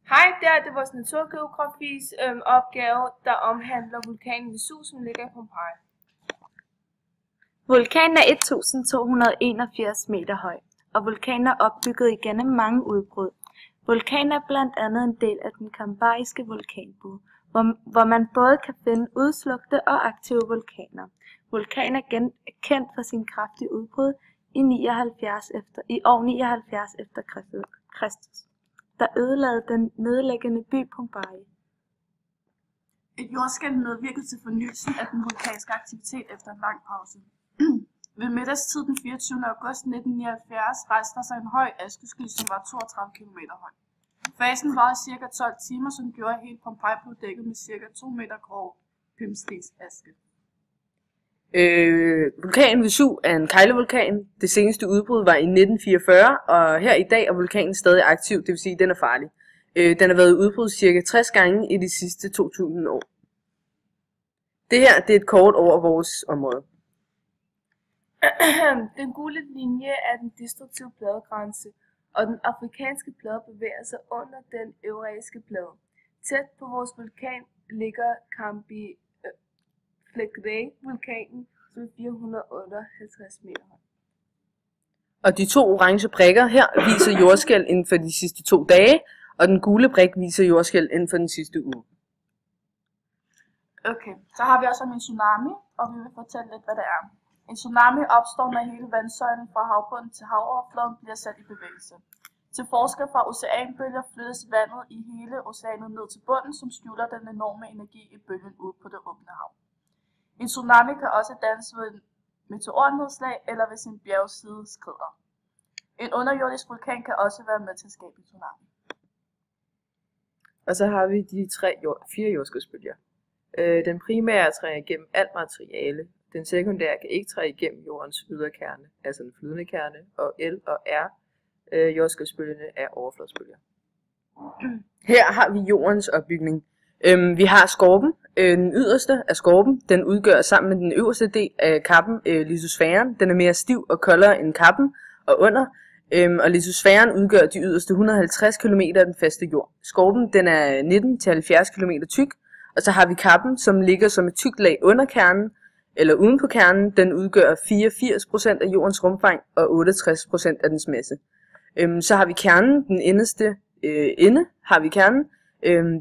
Hej, det er vores naturgeografis opgave, der omhandler vulkanen Vesuv, som ligger i Pompeji. Vulkanen er 1281 meter høj, og vulkanen er opbygget igennem mange udbrud. Vulkanen er blandt andet en del af den Kampaiske vulkanbue, hvor man både kan finde udslukte og aktive vulkaner. Vulkanen er kendt for sin kraftige udbrud i år 79 efter Kristus, der ødelagde den nedliggende by Pompeji. Et jordskælv medvirkede til fornyelsen af den vulkanske aktivitet efter en lang pause. Ved middagstid den 24. august 1979 rejste der sig en høj askesky, som var 32 km høj. Fasen varede ca. 12 timer, som gjorde, at hele Pompeji blev dækket med ca. 2 meter grov pimpstensaske. Vulkanen Vesuv er en keglevulkan. Det seneste udbrud var i 1944, og her i dag er vulkanen stadig aktiv, det vil sige, at den er farlig. Den har været i udbrud ca. 60 gange i de sidste 2000 år. Det her det er et kort over vores område. Den gule linje er den destruktive pladegrænse, og den afrikanske plade bevæger sig under den eurasiske plade. Tæt på vores vulkan ligger Campi Flegrei-vulkanen, som er 458 meter høj. Og de to orange prikker her viser jordskælv inden for de sidste 2 dage, og den gule prik viser jordskælv inden for den sidste uge. Okay, så har vi også en tsunami, og vi vil fortælle lidt, hvad det er. En tsunami opstår, når hele vandsøjlen fra havbunden til havoverfladen bliver sat i bevægelse. Til forskel fra oceanbølger flyttes vandet i hele oceanet ned til bunden, som skjuler den enorme energi i bølgen ud på det åbne hav. En tsunami kan også dannes ved en meteornedslag eller hvis en bjergside skrider. En underjordisk vulkan kan også være med til at skabe en tsunami. Og så har vi de 4 jordskælvsbølger. Den primære trænger igennem alt materiale. Den sekundære kan ikke trænge igennem jordens yderkerne, altså den flydende kerne, og L og R jordskælvsbølgerne er overfladsbølger. Her har vi jordens opbygning. Vi har skorpen. Den yderste af skorpen, den udgør sammen med den øverste del af kappen lithosfæren. Den er mere stiv og koldere end kappen og under. Og lithosfæren udgør de yderste 150 km af den faste jord. Skorpen den er 19-70 km tyk, og så har vi kappen, som ligger som et tykt lag under kernen, eller uden på kernen. Den udgør 84% af jordens rumfang og 68% af dens masse. Så har vi kernen, den inderste ende har vi kernen.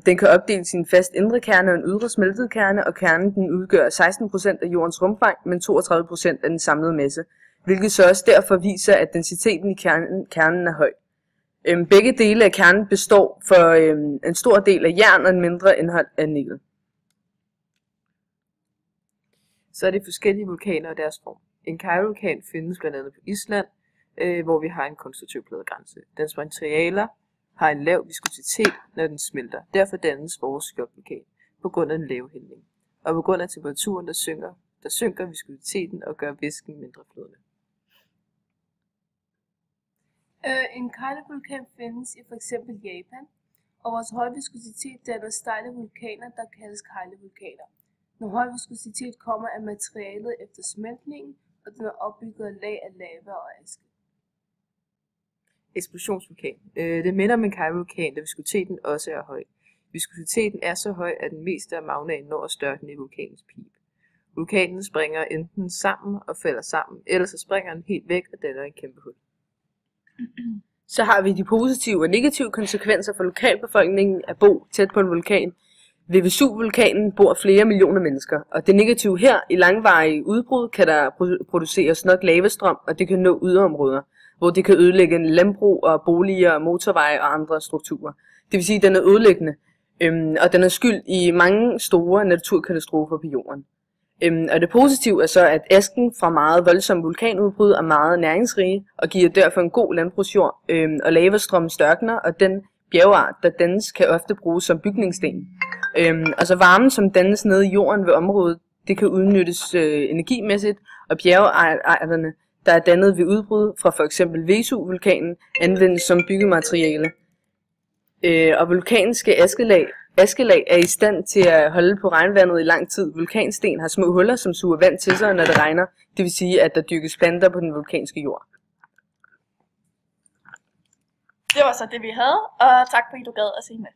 Den kan opdeles i en fast indre kerne og en ydre smeltet kerne, og kernen den udgør 16% af jordens rumfang, men 32% af den samlede masse, hvilket så også derfor viser, at densiteten i kernen er høj. Begge dele af kernen består for en stor del af jern og en mindre indhold af nikkel. Så er det forskellige vulkaner og deres form. En keglevulkan findes blandt andet på Island, hvor vi har en konstruktiv pladegrænse. Dens materialer har en lav viskositet, når den smelter. Derfor dannes vores skjoldvulkan på grund af den lave hældning. Og på grund af temperaturen, der synker viskositeten og gør væsken mindre flydende. En keglevulkan findes i f.eks. Japan, og vores høje viskositet danner stejle vulkaner, der kaldes keglevulkaner. Når høj viskositet kommer af materialet efter smeltningen, og den er opbygget af lag af lava og aske. Eksplosionsvulkan. Det minder om en keglevulkan, da viskositeten også er høj. Viskositeten er så høj, at den meste af magmaen når at størkne i vulkanens pibe. Vulkanen springer enten sammen og falder sammen, eller så springer den helt væk og danner en kæmpe hul. Så har vi de positive og negative konsekvenser for lokalbefolkningen at bo tæt på en vulkan. Ved Vesuv-vulkanen bor flere millioner mennesker, og det negative her, i langvarige udbrud, kan der produceres nok lavastrøm, og det kan nå yderområder, hvor det kan ødelægge landbrug og boliger, motorveje og andre strukturer. Det vil sige, at den er ødelæggende, og den er skyld i mange store naturkatastrofer på jorden. Og det positive er så, at asken fra meget voldsomme vulkanudbrud er meget næringsrige og giver derfor en god landbrugsjord, og lavastrømmen størkner, og den bjergart, der dannes, kan ofte bruges som bygningssten. Og så varmen, som dannes nede i jorden ved området, det kan udnyttes energimæssigt, og bjergarterne, der er dannet ved udbrud fra f.eks. Vesuv-vulkanen, anvendes som byggemateriale. Og vulkanske askelag er i stand til at holde på regnvandet i lang tid. Vulkansten har små huller, som suger vand til sig, når det regner. Det vil sige, at der dyrkes planter på den vulkanske jord. Det var så det, vi havde, og tak fordi du gad at se med.